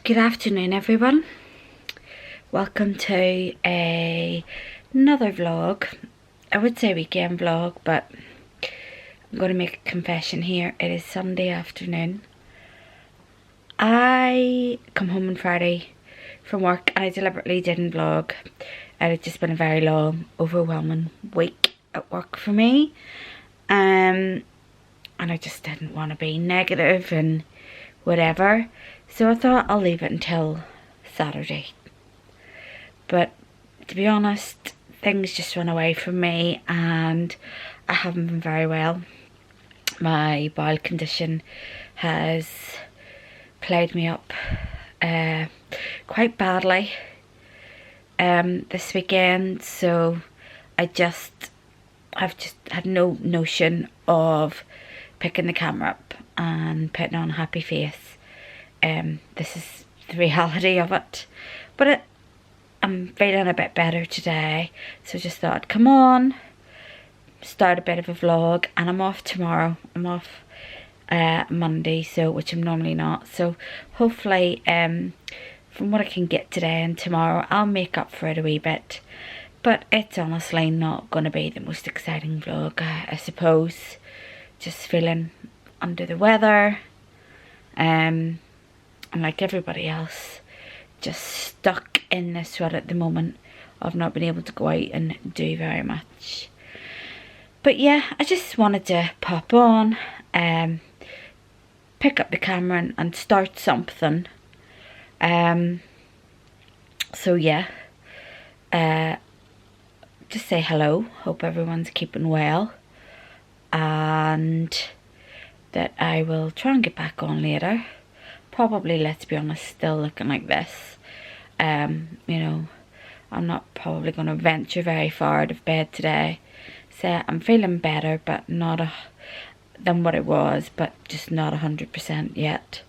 Good afternoon everyone. Welcome to another vlog. I would say weekend vlog, but I'm going to make a confession here. It is Sunday afternoon. I come home on Friday from work and I deliberately didn't vlog. It had just been a very long, overwhelming week at work for me. And I just didn't want to be negative and whatever. So I thought I'll leave it until Saturday. But to be honest, things just run away from me and I haven't been very well. My bowel condition has played me up quite badly this weekend, so I've just had no notion of picking the camera up and putting on a happy face. This is the reality of it, but I'm feeling a bit better today, so just thought, come on, start a bit of a vlog. And I'm off tomorrow. I'm off Monday, which I'm normally not, so hopefully from what I can get today and tomorrow I'll make up for it a wee bit. But it's honestly not going to be the most exciting vlog, I suppose. Just feeling under the weather, and like everybody else, just stuck in this rut at the moment of not being able to go out and do very much. But yeah, I just wanted to pop on, pick up the camera and start something. So yeah, just say hello, hope everyone's keeping well, and that I will try and get back on later. Probably, let's be honest, still looking like this. You know, I'm not probably going to venture very far out of bed today. So I'm feeling better, but not than what it was, but just not 100% yet.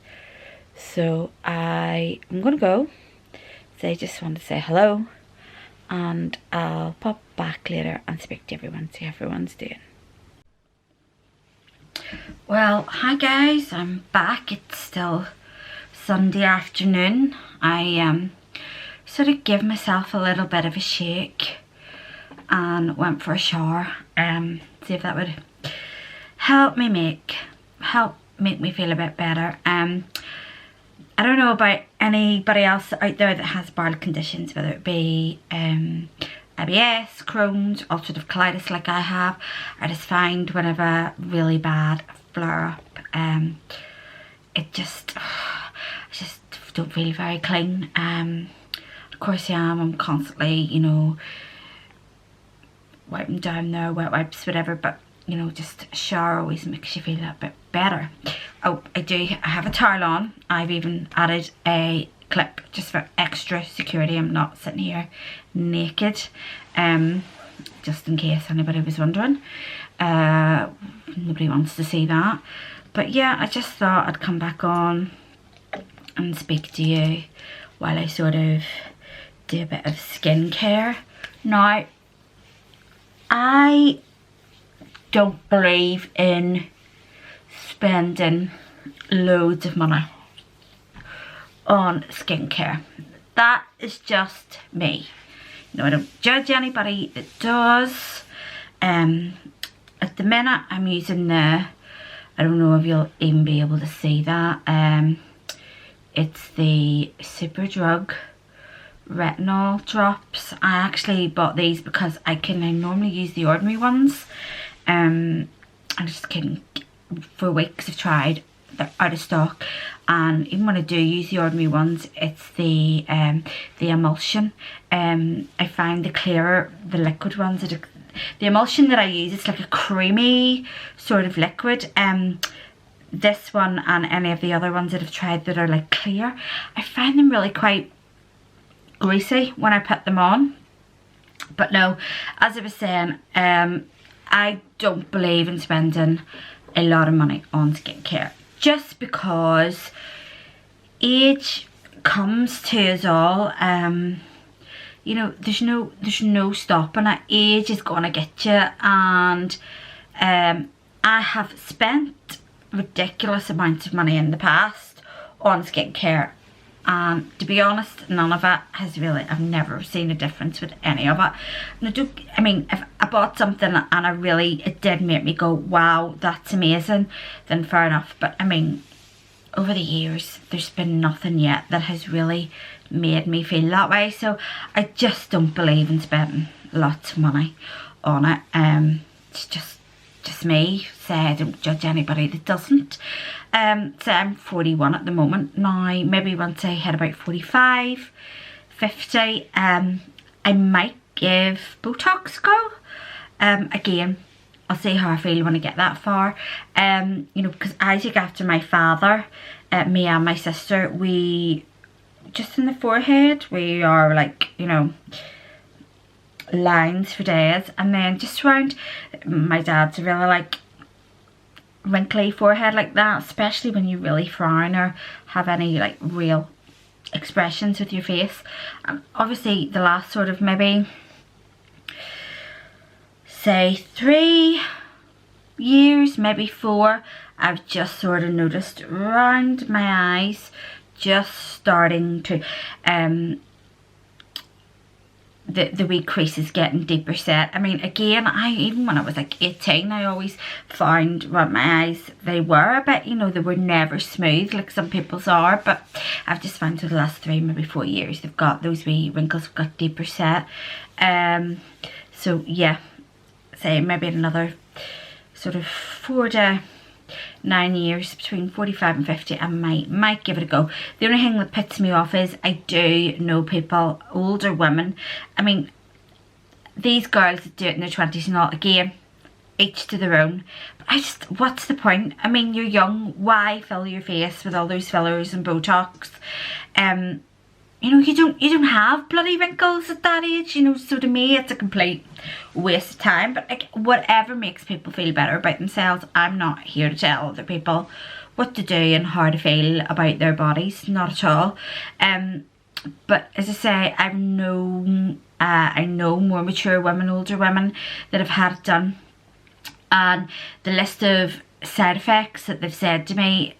So I'm going to go. So I just want to say hello, and I'll pop back later and speak to everyone, see how everyone's doing. Well, hi guys, I'm back. It's still Sunday afternoon. I sort of gave myself a little bit of a shake and went for a shower. See if that would help me make me feel a bit better. I don't know about anybody else out there that has bowel conditions, whether it be IBS, Crohn's, ulcerative colitis like I have. I just find whenever really bad flare up, I just don't feel very clean. Of course I'm constantly, you know, wiping down there, wet wipes, whatever, but you know, just a shower always makes you feel a bit better. Oh, I have a towel on. I've even added a clip just for extra security. I'm not sitting here naked, just in case anybody was wondering. Nobody wants to see that. But yeah, I just thought I'd come back on and speak to you while I sort of do a bit of skincare. Now, I don't believe in spending loads of money on skincare. That is just me. You know, I don't judge anybody that does. At the minute I'm using the, I don't know if you'll even be able to see that, it's the Superdrug retinol drops. I actually bought these because I normally use the ordinary ones. I just couldn't, for weeks I've tried, they're out of stock, and even when I do use the ordinary ones, it's the emulsion. I find the clearer the liquid ones, the emulsion that I use, it's like a creamy sort of liquid. This one and any of the other ones that I've tried that are like clear, I find them really quite greasy when I put them on. But no, as I was saying, I don't believe in spending a lot of money on skincare, just because age comes to us all. You know, there's no stopping it. Age is gonna get you, and I have spent ridiculous amounts of money in the past on skincare, and to be honest, none of it has really, I've never seen a difference with any of it. Now, I mean, if I bought something and it did make me go, wow, that's amazing, then fair enough. But I mean, over the years, there's been nothing yet that has really made me feel that way. So I just don't believe in spending lots of money on it. It's just me. Say I don't judge anybody that doesn't. So I'm 41 at the moment now. Maybe once I hit about 45, 50, I might give Botox a go. Again, I'll see how I feel when I get that far. You know, because I take after my father, me and my sister, we, just in the forehead, we are like, you know, lines for days. And then just around, my dad's really like wrinkly forehead like that, especially when you really frown or have any like real expressions with your face. And obviously the last sort of maybe say 3 years, maybe 4, I've just sort of noticed around my eyes just starting to the wee creases getting deeper set. I mean, again, even when I was like 18, I always found when my eyes, they were a bit, you know, they were never smooth like some people's are, but I've just found for the last 3, maybe 4 years, they've got those wee wrinkles have got deeper set. So yeah, say maybe another sort of 4 to 9 years, between 45 and 50, I might give it a go. The only thing that puts me off is I do know people, older women, I mean, these girls that do it in their 20s and all, again, each to their own, but I just, what's the point? I mean, you're young, why fill your face with all those fillers and Botox? You know, you don't have bloody wrinkles at that age, you know, so to me it's a complete waste of time. But like, whatever makes people feel better about themselves, I'm not here to tell other people what to do and how to feel about their bodies, not at all. But as I say, I know more mature women, older women that have had it done, and the list of side effects that they've said to me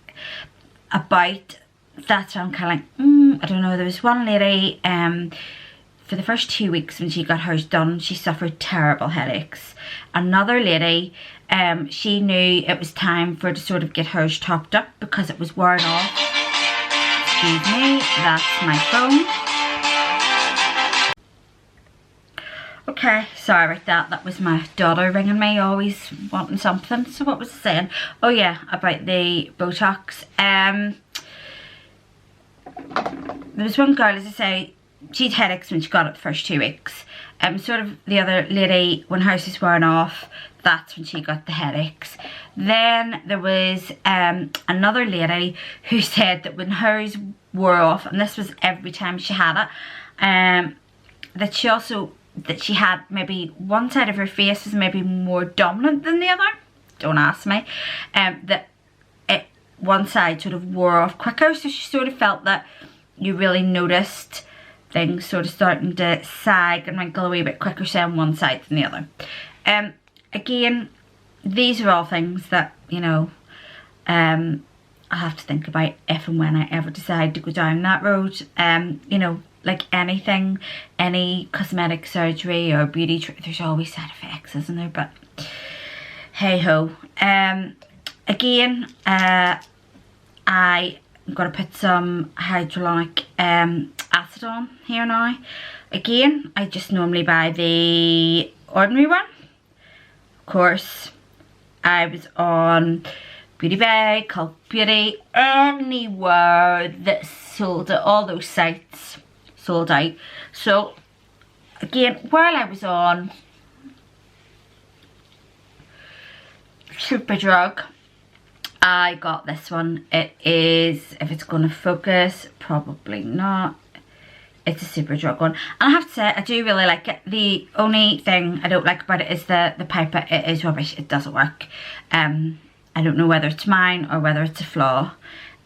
about, that's why I'm kind of like, I don't know. There was one lady, for the first 2 weeks when she got hers done, she suffered terrible headaches. Another lady, she knew it was time for her to sort of get hers topped up because it was wearing off. Excuse me, that's my phone. Okay, sorry about that. That was my daughter ringing me, always wanting something. So what was I saying? Oh yeah, about the Botox. There was one girl, as I say, she had headaches when she got it the first 2 weeks. Sort of the other lady, when hers was wearing off, that's when she got the headaches. Then there was another lady who said that when hers wore off, and this was every time she had it, that she had maybe one side of her face was maybe more dominant than the other. Don't ask me. That one side sort of wore off quicker, so she sort of felt that you really noticed things sort of starting to sag and wrinkle a wee bit quicker, say on one side than the other. Again, these are all things that, you know, I'll have to think about if and when I ever decide to go down that road. You know, like anything, any cosmetic surgery or beauty, there's always side effects, isn't there? But hey ho. Again, I'm going to put some hyaluronic acid on here now. Again, I just normally buy the ordinary one. Of course, I was on Beauty Bay, Cult Beauty, anywhere that sold it, all those sites sold out. So again, while I was on Superdrug, I got this one. It is, if it's going to focus, probably not. It's a Superdrug one. And I have to say, I do really like it. The only thing I don't like about it is the pipette. It is rubbish. It doesn't work. I don't know whether it's mine or whether it's a flaw,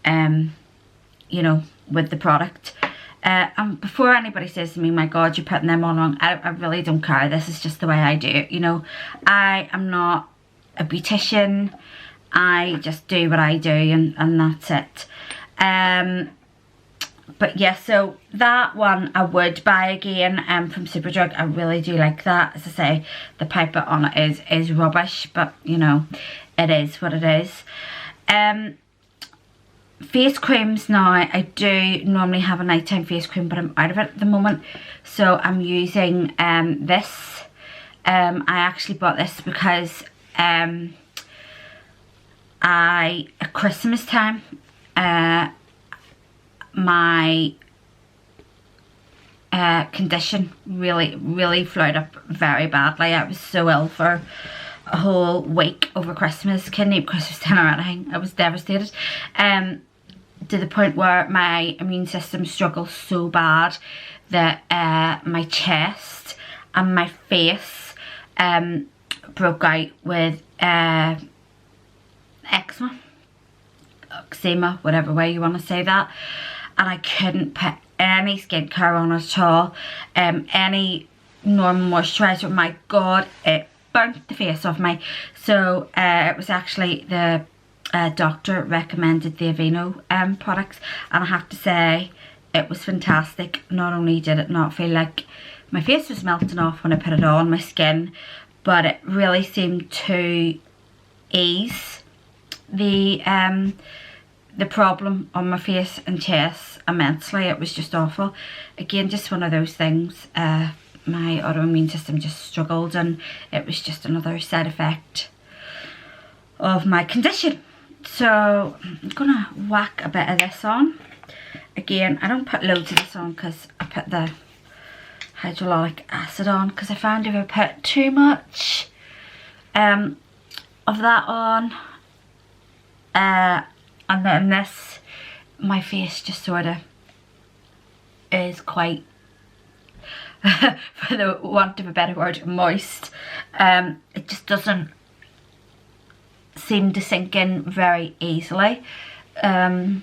you know, with the product. And before anybody says to me, my God, you're putting them on wrong, I really don't care. This is just the way I do it, you know. I am not a beautician. I just do what I do, and that's it. But yeah, so that one I would buy again from Superdrug. I really do like that. As I say, the pipette on it is rubbish, but you know, it is what it is. Face creams now, I do normally have a nighttime face cream, but I'm out of it at the moment. So I'm using this. I actually bought this because at Christmas time, my condition really flared up very badly. I was so ill for a whole week over Christmas. Couldn't eat Christmas dinner or anything. I was devastated. To the point where my immune system struggled so bad that my chest and my face broke out with eczema, whatever way you want to say that, and I couldn't put any skincare on at all, any normal moisturiser. My god, it burnt the face off me. So it was actually the doctor recommended the Aveeno products, and I have to say it was fantastic. Not only did it not feel like my face was melting off when I put it on my skin, but it really seemed to ease the problem on my face and chest immensely. It was just awful. Again, just one of those things. My autoimmune system just struggled, and it was just another side effect of my condition. So I'm gonna whack a bit of this on. Again, I don't put loads of this on because I put the hyaluronic acid on, because I found if I put too much of that on and then this, my face just sort of is quite for the want of a better word, moist. It just doesn't seem to sink in very easily. I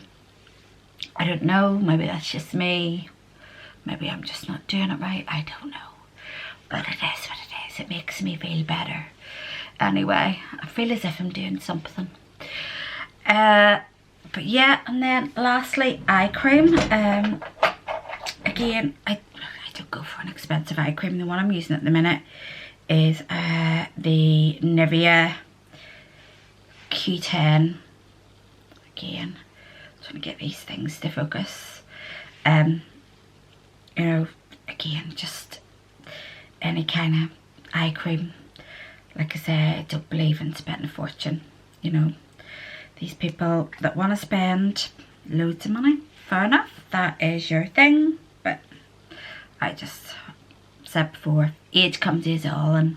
don't know, maybe that's just me, maybe I'm just not doing it right, I don't know, but it is what it is. It makes me feel better anyway. I feel as if I'm doing something. But yeah, and then lastly, eye cream. Again, I don't go for an expensive eye cream. The one I'm using at the minute is the Nivea Q10. Again, trying to get these things to focus. You know, again, just any kind of eye cream. Like I say, I don't believe in spending a fortune. You know, these people that want to spend loads of money, fair enough, that is your thing. But I just said before, age comes as all, and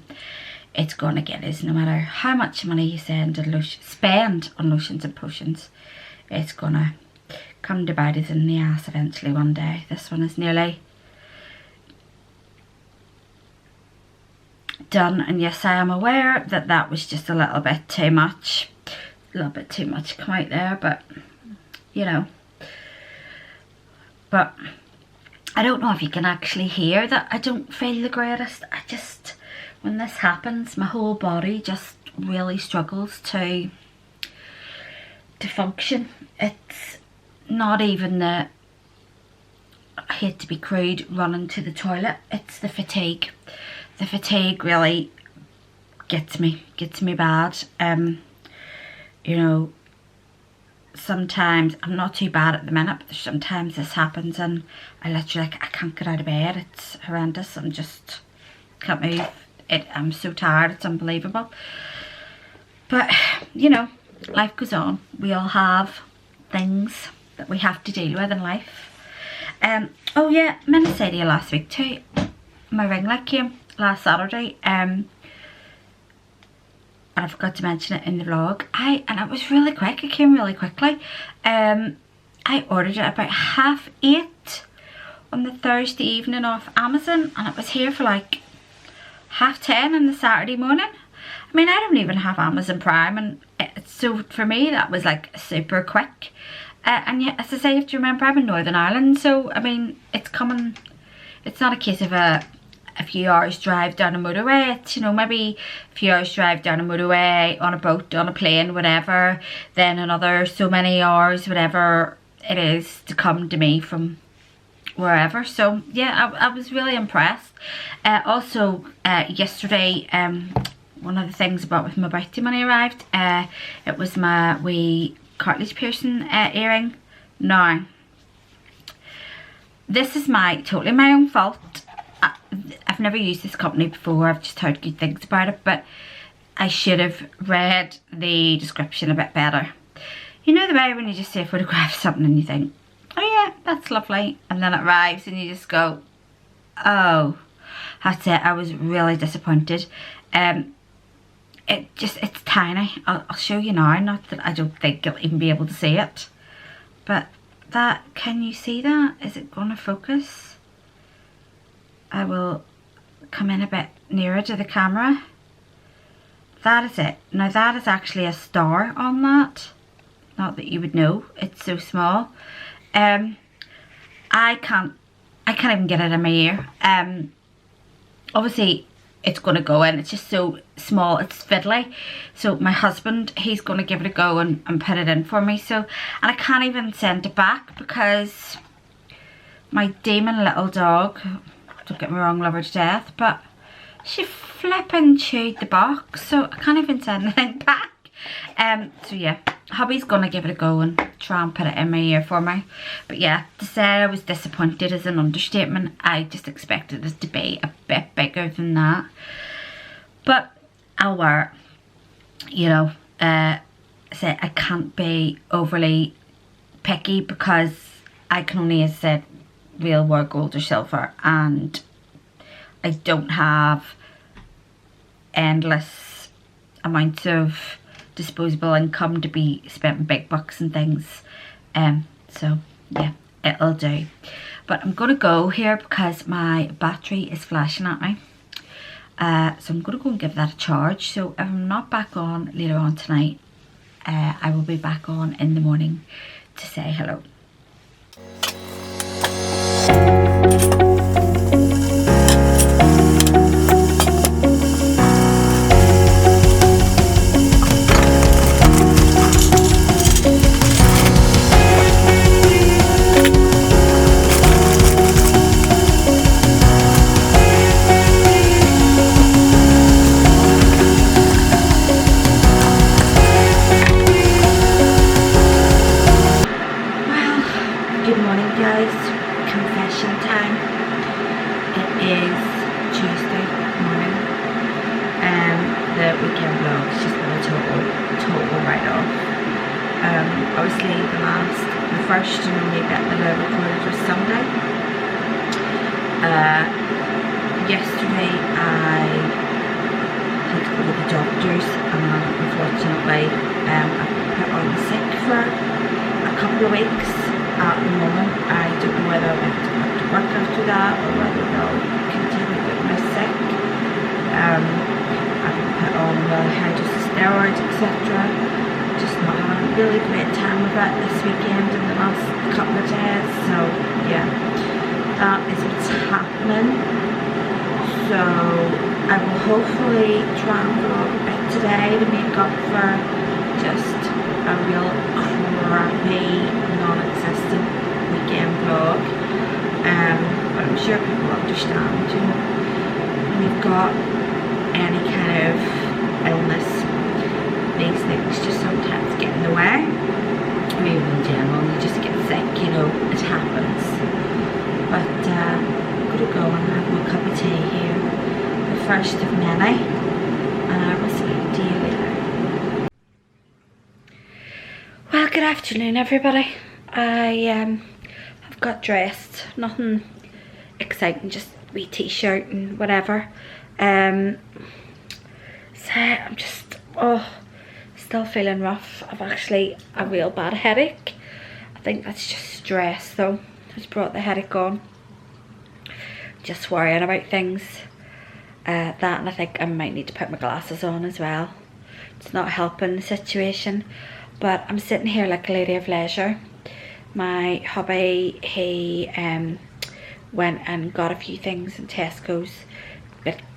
it's gonna get us. No matter how much money you spend on lotions and potions, it's gonna come to bite us in the ass eventually one day. This one is nearly done, and yes, I am aware that that was just a little bit too much. A little bit too much come out there, but you know. But I don't know if you can actually hear that I don't feel the greatest. I just, when this happens, my whole body just really struggles to function. It's not even the, I hate to be crude, running to the toilet. It's the fatigue. The fatigue really gets me bad. You know, sometimes, I'm not too bad at the minute, but sometimes this happens and I literally, I can't get out of bed. It's horrendous. I'm just, can't move. I'm so tired, it's unbelievable. But, you know, life goes on. We all have things that we have to deal with in life. Oh yeah, I meant to say to you last week too, my ring light came last Saturday. And I forgot to mention it in the vlog. And it was really quick, it came really quickly. I ordered it about 8:30 on the Thursday evening off Amazon, and it was here for like 10:30 on the Saturday morning. I mean, I don't even have Amazon Prime, and so for me that was like super quick. And yet, as I say, you have to remember I'm in Northern Ireland, so I mean, it's coming, it's not a case of a few hours drive down a motorway. It's, you know, maybe a few hours drive down a motorway, on a boat, on a plane, whatever, then another so many hours, whatever, it is to come to me from wherever. So yeah, I was really impressed. Also yesterday, one of the things I bought with my birthday money arrived. It was my wee cartilage piercing earring. Now, this is totally my own fault. I've never used this company before. I've just heard good things about it, but I should have read the description a bit better. You know the way when you just see a photograph of something and you think, oh yeah, that's lovely, and then it arrives and you just go, oh, that's it. I was really disappointed. It's tiny. I'll show you now. Not that I don't think you'll even be able to see it, but that, can you see that? Is it going to focus? I will come in a bit nearer to the camera. That is it. Now that is actually a star on that. Not that you would know, it's so small. I can't even get it in my ear. Obviously it's going to go in, it's just so small, it's fiddly. So my husband, he's going to give it a go and put it in for me. So, and I can't even send it back because my demon little dog, don't get me wrong, love her to death, but she flipping chewed the box, so I can't even send anything back. So yeah, hubby's gonna give it a go and try and put it in my ear for me. But yeah, to say I was disappointed is an understatement. I just expected it to be a bit bigger than that, but I'll wear it. You know, say I can't be overly picky because I can only, as I said, real wear gold or silver, and I don't have endless amounts of disposable income to be spent in big bucks and things. So yeah, it'll do. But I'm gonna go here because my battery is flashing at me. So I'm gonna go and give that a charge. So if I'm not back on later on tonight, I will be back on in the morning to say hello. Good morning guys, confession time. It is Tuesday morning and the weekend vlog's just been a total write-off. Obviously the first and only bit that I recorded was Sunday. Yesterday I had to go to the doctors and unfortunately I've been put on sick for a couple of weeks. At the moment, I don't know whether I'm going to have to work after that or whether they'll continue with me sick. I've been put on the hydrosteroids, etc. Just not having a really great time with it this weekend and the last couple of days. So yeah, that is what's happening. So I will hopefully try and vlog a bit today to make up for just a real crappy, non-existent weekend vlog. But I'm sure people understand, you know, when you've got any kind of illness, these things just sometimes get in the way. I mean, in general, you just get sick, you know, it happens. But I'm going to go and have my cup of tea here, the first of many, and I will speak to you later. Well, good afternoon everybody. I have got dressed, nothing exciting, just a wee t-shirt and whatever. So I'm just, still feeling rough. I've actually a real bad headache. I think that's just stress though, has brought the headache on. Just worrying about things. That, and I think I might need to put my glasses on as well. It's not helping the situation. But I'm sitting here like a lady of leisure. My hubby, he went and got a few things in Tesco's.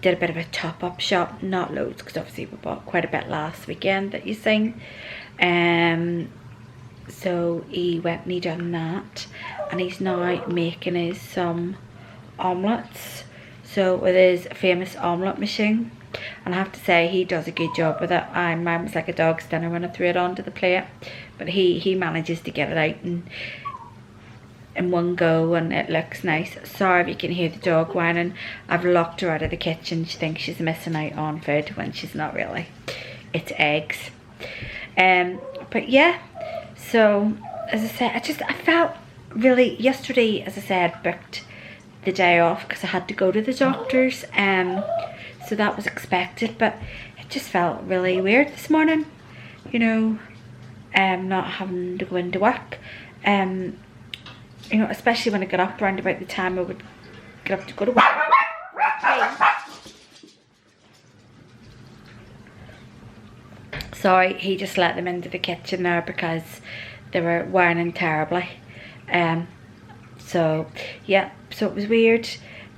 Did a bit of a top-up shop, not loads, because obviously we bought quite a bit last weekend that you seen. So he went and he done that, and he's now making us some omelettes. So with his famous omelette machine, and I have to say he does a good job with it. And mine was like a dog's dinner when I threw it onto the plate, but he manages to get it out in one go, and it looks nice. Sorry if you can hear the dog whining. I've locked her out of the kitchen. She thinks she's missing out on food when she's not really. It's eggs. But yeah, so as I said, I felt really, yesterday, as I said, booked the day off because I had to go to the doctor's, so that was expected, but it just felt really weird this morning, you know, not having to go into work, you know, especially when I got up around about the time I would get up to go to work. Sorry, he just let them into the kitchen there because they were whining terribly. So yeah, so it was weird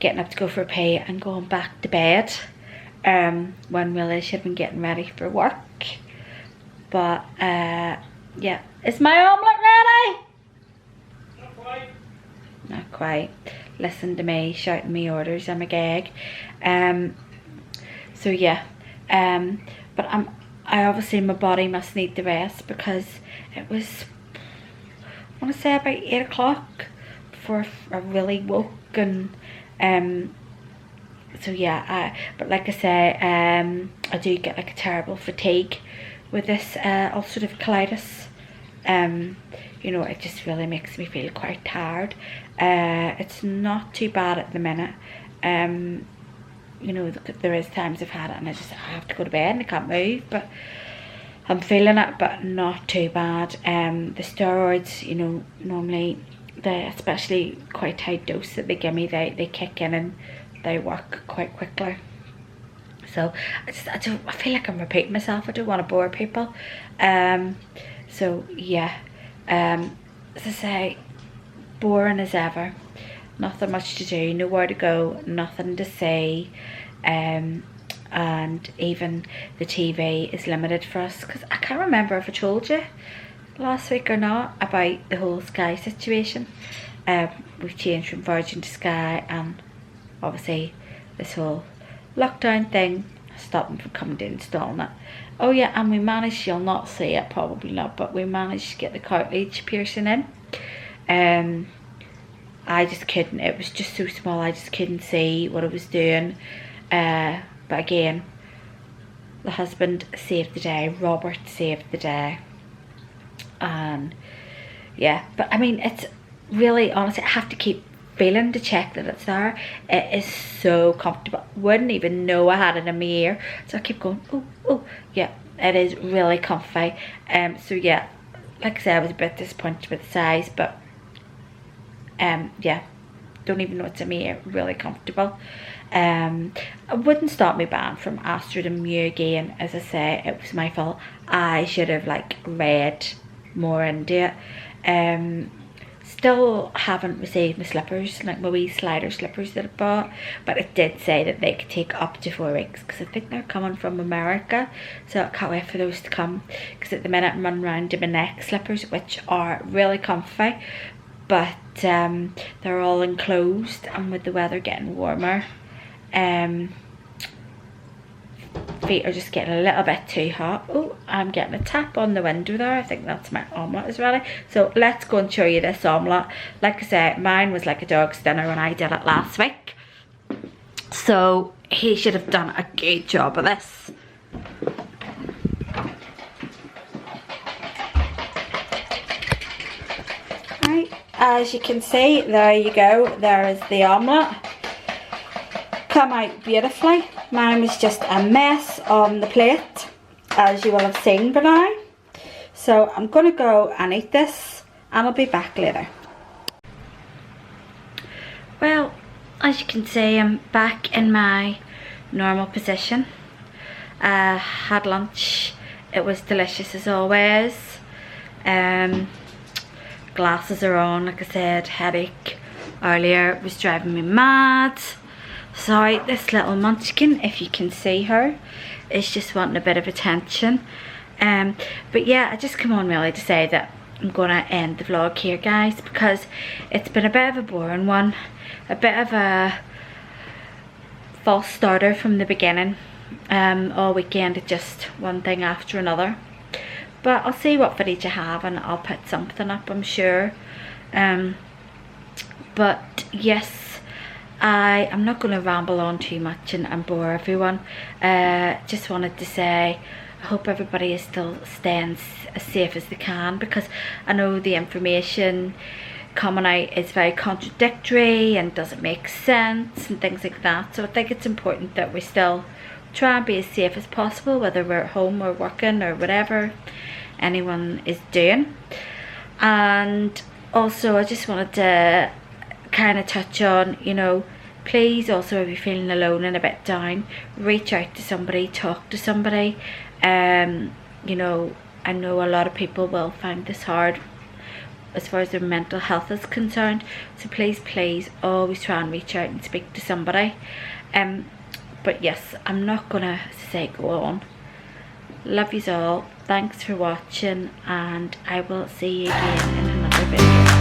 getting up to go for a pee and going back to bed when really I should have been getting ready for work. But yeah, is my omelette ready? Not quite. Not quite. Listen to me shouting me orders, I'm a gag. So yeah, but I obviously, my body must need the rest because it was, I want to say about 8 o'clock before I really woke. And so yeah, but like I say, I do get like a terrible fatigue with this ulcerative colitis. You know, it just really makes me feel quite tired. It's not too bad at the minute. You know, there is times I've had it and I have to go to bed and I can't move, but I'm feeling it, but not too bad. The steroids, you know, normally, especially quite high dose that they give me, they kick in and they work quite quickly. So I feel like I'm repeating myself. I don't want to bore people. So yeah, as I say, boring as ever. Nothing much to do, nowhere to go, nothing to see, and even the TV is limited for us because I can't remember if I told you last week or not about the whole Sky situation. We've changed from Virgin to Sky, and obviously this whole lockdown thing stopped them from coming to installing it. Oh yeah, and we managed, you'll not see it, probably not, but we managed to get the cartilage piercing in. I just couldn't, it was just so small, I just couldn't see what it was doing. But again, the husband saved the day, Robert saved the day. And yeah, but I mean, it's really, honestly, I have to keep feeling to check that it's there. It is so comfortable. Wouldn't even know I had it in my ear, so I keep going, oh, oh. Yeah, it is really comfy. So yeah, like I said, I was a bit disappointed with the size, but yeah, don't even know it's in my ear, really comfortable. It wouldn't stop me buying from Astrid and Mew again. As I say, it was my fault. I should have like read more into it. Still haven't received my slippers, like my wee slider slippers that I bought, but it did say that they could take up to 4 weeks because I think they're coming from America, so I can't wait for those to come, because at the minute I'm running around in my neck slippers, which are really comfy, but they're all enclosed, and with the weather getting warmer, feet are just getting a little bit too hot. Oh, I'm getting a tap on the window there. I think that's my omelette is ready. So let's go and show you this omelette. Like I said, mine was like a dog's dinner when I did it last week, so he should have done a good job of this. Right, as you can see, there you go, there is the omelette. Come out beautifully. Mine was just a mess on the plate, as you will have seen by now. So I'm going to go and eat this, and I'll be back later. Well, as you can see, I'm back in my normal position. Had lunch. It was delicious as always. Glasses are on, like I said. Headache earlier was driving me mad. Sorry, this little munchkin, if you can see her, is just wanting a bit of attention. But yeah, I just come on really to say that I'm gonna end the vlog here, guys, because it's been a bit of a boring one, a bit of a false starter from the beginning. All weekend it's just one thing after another, but I'll see what footage I have and I'll put something up, I'm sure. But yes, I'm not going to ramble on too much and bore everyone. Just wanted to say I hope everybody is still staying as safe as they can, because I know the information coming out is very contradictory and doesn't make sense and things like that. So I think it's important that we still try and be as safe as possible, whether we're at home or working or whatever anyone is doing. And also I just wanted to kind of touch on, you know, please also, if you're feeling alone and a bit down, reach out to somebody, talk to somebody. You know, I know a lot of people will find this hard as far as their mental health is concerned, so please always try and reach out and speak to somebody. But yes, I'm not gonna say go on. Love yous all, thanks for watching, and I will see you again in another video.